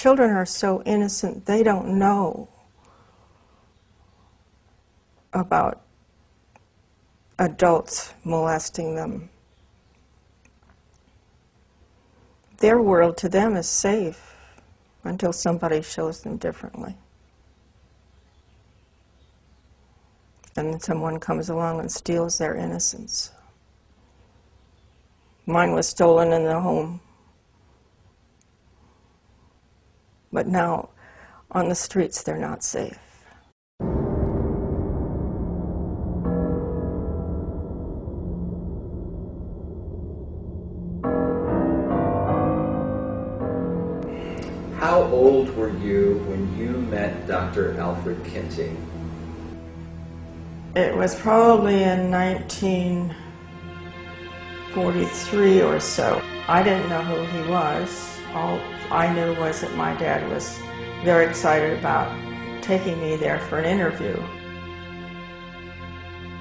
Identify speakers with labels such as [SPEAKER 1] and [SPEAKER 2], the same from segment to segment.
[SPEAKER 1] Children are so innocent, they don't know about adults molesting them. Their world to them is safe until somebody shows them differently. And then someone comes along and steals their innocence. Mine was stolen in the home. But now, on the streets, they're not safe.
[SPEAKER 2] How old were you when you met Dr. Alfred Kinsey?
[SPEAKER 1] It was probably in 1943 or so. I didn't know who he was. All I knew was that my dad was very excited about taking me there for an interview.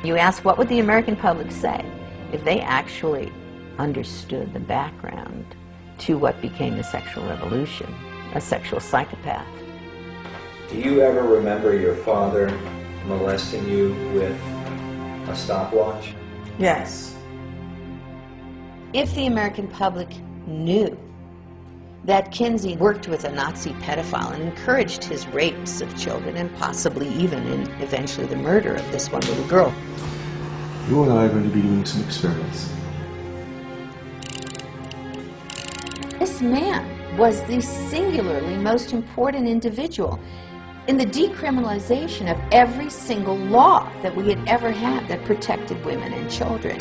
[SPEAKER 3] You ask, what would the American public say if they actually understood the background to what became the sexual revolution, a sexual psychopath?
[SPEAKER 2] Do you ever remember your father molesting you with a stopwatch?
[SPEAKER 1] Yes.
[SPEAKER 3] If the American public knew that Kinsey worked with a Nazi pedophile and encouraged his rapes of children and possibly even in eventually the murder of this one little girl.
[SPEAKER 4] You and I are going to be doing some experiments.
[SPEAKER 3] This man was the singularly most important individual in the decriminalization of every single law that we had ever had that protected women and children.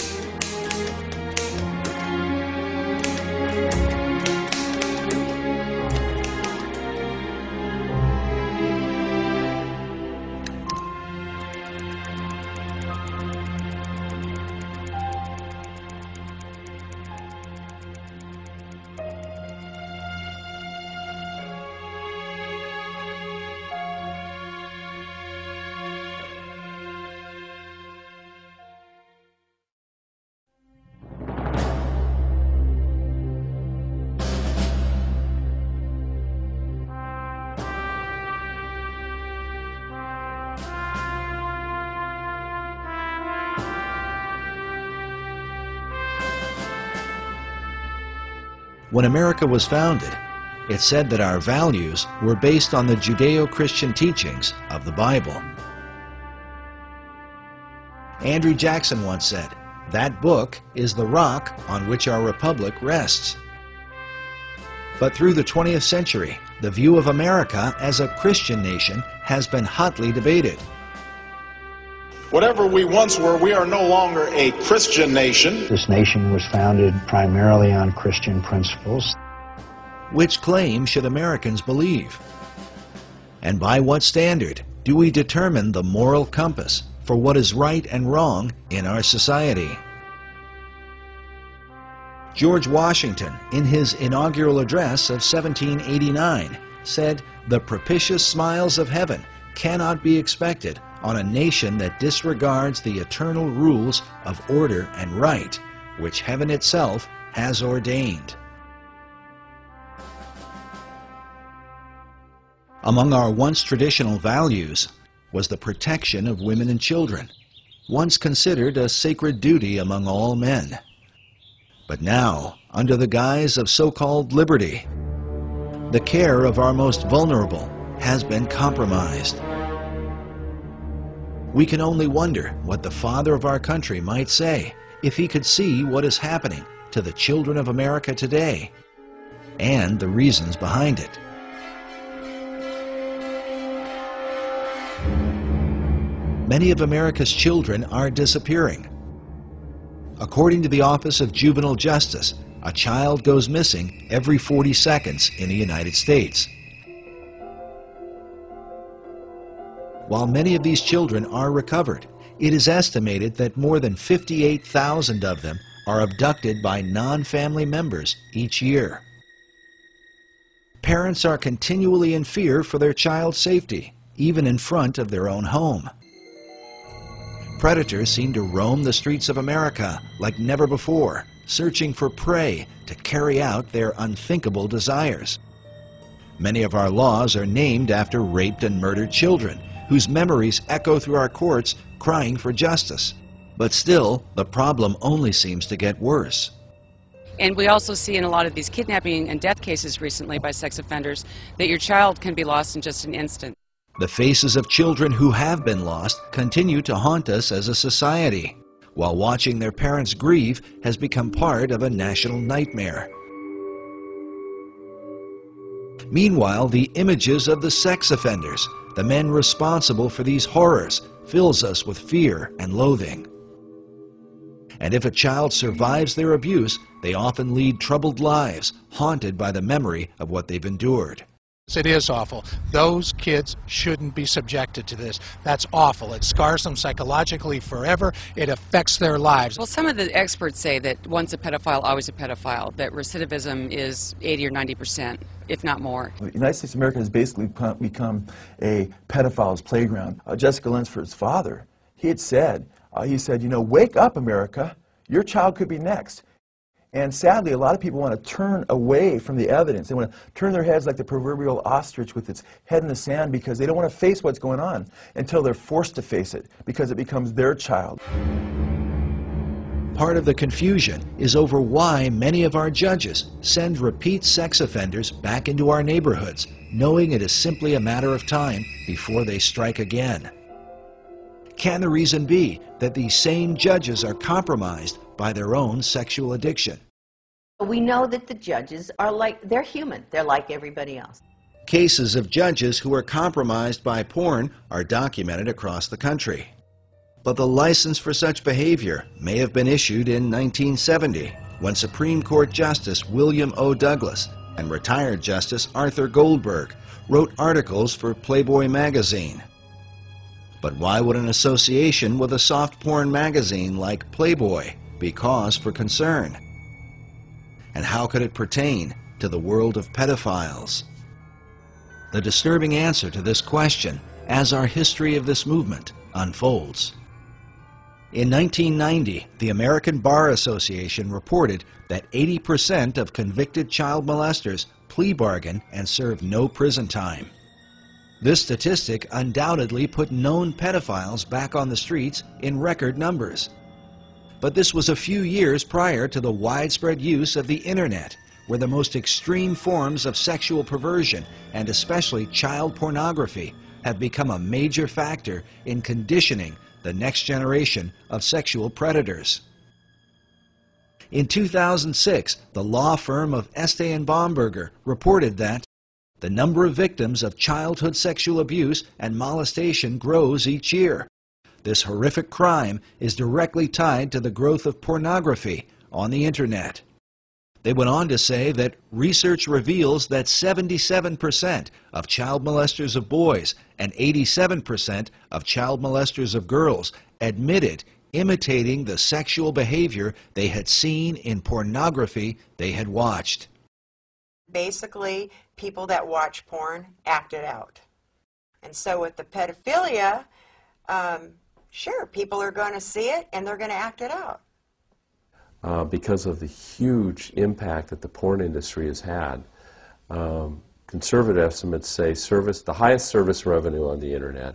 [SPEAKER 5] When America was founded, it said that our values were based on the Judeo-Christian teachings of the Bible. Andrew Jackson once said, "That book is the rock on which our republic rests." But through the 20th century, the view of America as a Christian nation has been hotly debated.
[SPEAKER 6] Whatever we once were, we are no longer a Christian nation.
[SPEAKER 7] This nation was founded primarily on Christian principles.
[SPEAKER 5] Which claim should Americans believe? And by what standard do we determine the moral compass for what is right and wrong in our society? George Washington, in his inaugural address of 1789, said, "The propitious smiles of heaven cannot be expected on a nation that disregards the eternal rules of order and right, which heaven itself has ordained." Among our once traditional values was the protection of women and children, once considered a sacred duty among all men. But now, under the guise of so-called liberty, the care of our most vulnerable has been compromised. We can only wonder what the father of our country might say if he could see what is happening to the children of America today and the reasons behind it. Many of America's children are disappearing. According to the Office of Juvenile Justice, a child goes missing every 40 seconds in the United States. While many of these children are recovered, it is estimated that more than 58,000 of them are abducted by non-family members each year. Parents are continually in fear for their child's safety, even in front of their own home. Predators seem to roam the streets of America like never before, searching for prey to carry out their unthinkable desires. Many of our laws are named after raped and murdered children, whose memories echo through our courts crying for justice. But still, the problem only seems to get worse.
[SPEAKER 8] And we also see in a lot of these kidnapping and death cases recently by sex offenders that your child can be lost in just an instant.
[SPEAKER 5] The faces of children who have been lost continue to haunt us as a society, while watching their parents grieve has become part of a national nightmare. Meanwhile, the images of the sex offenders, the men responsible for these horrors, fills us with fear and loathing. And if a child survives their abuse, they often lead troubled lives, haunted by the memory of what they've endured.
[SPEAKER 9] It is awful. Those kids shouldn't be subjected to this. That's awful. It scars them psychologically forever. It affects their lives.
[SPEAKER 8] Well, some of the experts say that once a pedophile, always a pedophile, that recidivism is 80 or 90%, if not more.
[SPEAKER 4] The United States of America has basically become a pedophile's playground. Jessica Lunsford's father, he said, you know, wake up, America. Your child could be next. And sadly, a lot of people want to turn away from the evidence. They want to turn their heads like the proverbial ostrich with its head in the sand because they don't want to face what's going on until they're forced to face it because it becomes their child.
[SPEAKER 5] Part of the confusion is over why many of our judges send repeat sex offenders back into our neighborhoods, knowing it is simply a matter of time before they strike again. Can the reason be that these same judges are compromised by their own sexual addiction?
[SPEAKER 3] We know that the judges are they're human. They're like everybody else.
[SPEAKER 5] Cases of judges who are compromised by porn are documented across the country. But the license for such behavior may have been issued in 1970, when Supreme Court Justice William O. Douglas and retired Justice Arthur Goldberg wrote articles for Playboy magazine. But why would an association with a soft porn magazine like Playboy be cause for concern? And how could it pertain to the world of pedophiles? The disturbing answer to this question as our history of this movement unfolds. In 1990, the American Bar Association reported that 80% of convicted child molesters plea bargain and serve no prison time. This statistic undoubtedly put known pedophiles back on the streets in record numbers. But this was a few years prior to the widespread use of the internet, where the most extreme forms of sexual perversion, and especially child pornography, have become a major factor in conditioning the next generation of sexual predators. In 2006, the law firm of Estee and Bomberger reported that the number of victims of childhood sexual abuse and molestation grows each year. This horrific crime is directly tied to the growth of pornography on the internet. They went on to say that research reveals that 77% of child molesters of boys and 87% of child molesters of girls admitted imitating the sexual behavior they had seen in pornography they had watched.
[SPEAKER 10] Basically, people that watch porn act it out. And so with the pedophilia, sure, people are going to see it and they're going to act it out.
[SPEAKER 11] Because of the huge impact that the porn industry has had, conservative estimates say the highest service revenue on the internet,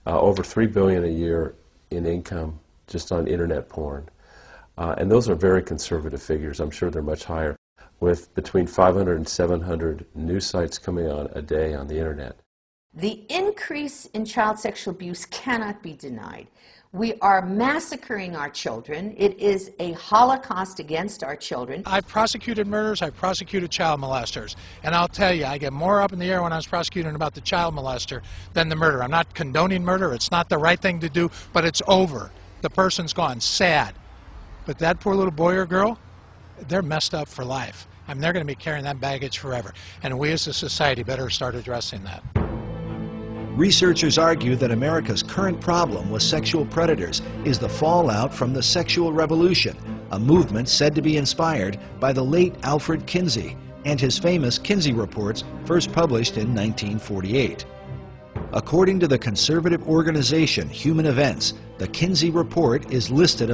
[SPEAKER 11] over $3 billion a year in income just on internet porn. And those are very conservative figures. I'm sure they're much higher, with between 500 and 700 new sites coming on a day on the internet.
[SPEAKER 3] The increase in child sexual abuse cannot be denied. We are massacring our children. It is a holocaust against our children.
[SPEAKER 9] I've prosecuted murders, I've prosecuted child molesters, and I'll tell you, I get more up in the air when I was prosecuting about the child molester than the murder. I'm not condoning murder, it's not the right thing to do, but it's over. The person's gone, sad. But that poor little boy or girl, they're messed up for life. I mean, they're going to be carrying that baggage forever, and we as a society better start addressing that.
[SPEAKER 5] Researchers argue that America's current problem with sexual predators is the fallout from the sexual revolution, a movement said to be inspired by the late Alfred Kinsey and his famous Kinsey reports, first published in 1948. According to the conservative organization Human Events, the Kinsey report is listed